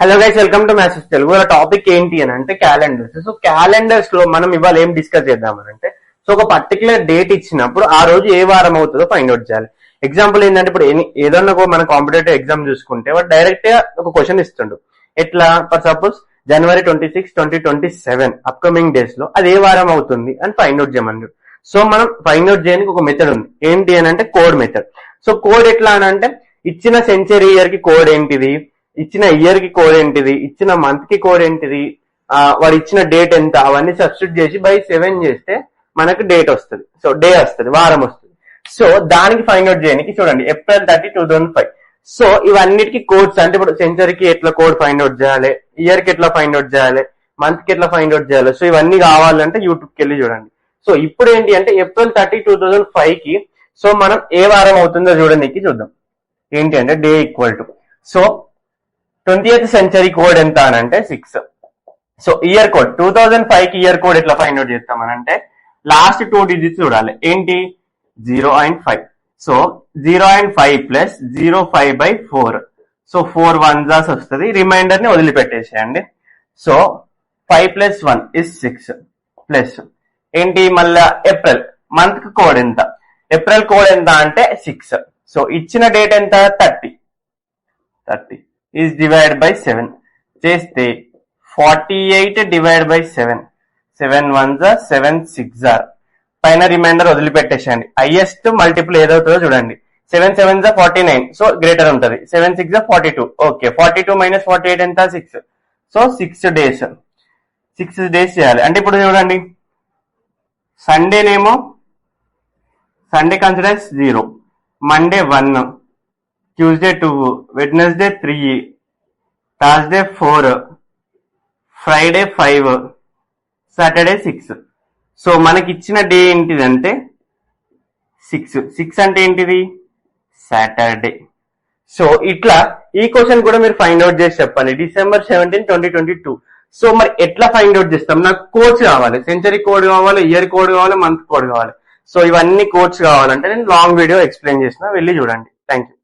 Hello guys, welcome to maths Telugu. Topic ఏంటి అని అంటే క్యాలెండర్స్. సో క్యాలెండర్స్ లో మనం ఇవాళ ఏం డిస్కస్ చేద్దామని అంటే, సో ఒక పర్టికులర్ డేట్ ఇచ్చినప్పుడు ఆ రోజు ఏ వారం అవుతుందో ఫైండ్ అవుట్ చేయాలి. ఎగ్జాంపుల్ ఏంటంటే, ఇప్పుడు ఏదన్నా మన కాంపిటేటివ్ ఎగ్జామ్ చూసుకుంటే వాడు డైరెక్ట్ గా ఒక క్వశ్చన్ ఇస్తుండు. ఎట్లా, for suppose January 26, 2027 upcoming days లో అది ఏ వారం అవుతుంది అని ఫైండ్ అవుట్ చేయమని. సో మనం ఫైండ్ అవుట్ చేయడానికి ఒక మెథడ్ ఉంది. ఏంటి అని అంటే కోడ్ మెథడ్. సో కోడ్ ఎట్లా అని అంటే, ఇచ్చిన సెంచరీ ఇయర్ కి కోడ్ ఏంటిది, ఇచ్చిన ఇయర్ కి కోడ్ ఏంటిది, ఇచ్చిన మంత్ కి కోడ్ ఏంటిది, వాడు ఇచ్చిన డేట్ ఎంత, అవన్నీ సబ్స్టిట్యూట్ చేసి బై 7 చేస్తే మనకు డేట్ వస్తుంది. సో డే వస్తుంది, వారం వస్తుంది. సో దానికి ఫైండ్ అవుట్ చేయడానికి చూడండి, April 30, 2005. సో ఇవన్నిటికి కోడ్స్ అంటే, ఇప్పుడు సెంచరీకి ఎట్లా కోడ్ ఫైండ్ అవుట్ చేయాలి, ఇయర్ కి ఎట్లా ఫైండ్ అవుట్ చేయాలి, మంత్ కి ఎట్లా ఫైండ్ అవుట్ చేయాలి. సో ఇవన్నీ కావాలంటే యూట్యూబ్ కి వెళ్ళి చూడండి. సో ఇప్పుడు ఏంటి అంటే April 30, 2005 కి సో మనం ఏ వారం అవుతుందో చూడడానికి చూద్దాం. ఏంటి అంటే day equal to, so 20th century code ఎంత అని అంటే 6. సో ఇయర్ కోడ్ 2005 కి ఇయర్ కోడ్ ఎట్లా ఫైండ్ అవుట్ చేస్తామని అంటే, లాస్ట్ 2 డిజిట్స్ చూడాలి. ఏంటి, 0 and 5. So 0 and 5 plus 05/4. So 4 1s వస్తుంది. రిమైండర్ ని వదిలిపెట్టేసేయండి. సో 5 + 1 is 6 ప్లస్ ఏంటి, మళ్ళా ఏప్రిల్ మంత్ కి కోడ్ ఎంత, ఏప్రిల్ కోడ్ ఎంత అంటే 6. సో ఇచ్చిన డేట్ ఎంత, 30 is divided by 7 చేస్తే 48 divided by 7. 7 1s are 7 6s are. పైన రిమైండర్ వదిలిపెట్టేసేయండి. హైయెస్ట్ మల్టిపుల్ ఏదవుతుందో చూడండి. 7 7s are 49. సో గ్రేటర్ ఉంటుంది. 7 6s are 42. ఓకే, 42 - 48 ఎంత, 6. So 6 days. 6 days చేయాలి. అంటే ఇప్పుడు చూడండి, సండేనేమో Sunday considers 0, Monday 1, Tuesday 2, Wednesday 3, Thursday 4, Friday 5, Saturday 6. So మనకి ఇచ్చిన డే ఏంటిదంటే 6. 6 అంటే ఏంటిది, సాటర్డే. సో ఇట్లా ఈ క్వశ్చన్ కూడా మీరు ఫైండ్ అవుట్ చేసి చెప్పండి. December 17, 2022. సో మరి ఎట్లా ఫైండ్ అవుట్ చేస్తాం, నాకు కోడ్స్ కావాలి. సెంచరీ కోడ్ కావాలి, ఇయర్ కోడ్ కావాలి, మంత్ కోడ్ కావాలి. సో ఇవన్నీ కోడ్స్ కావాలంటే నేను లాంగ్ వీడియో ఎక్స్ప్లెయిన్ చేసిన, వెళ్ళి చూడండి. Thank you.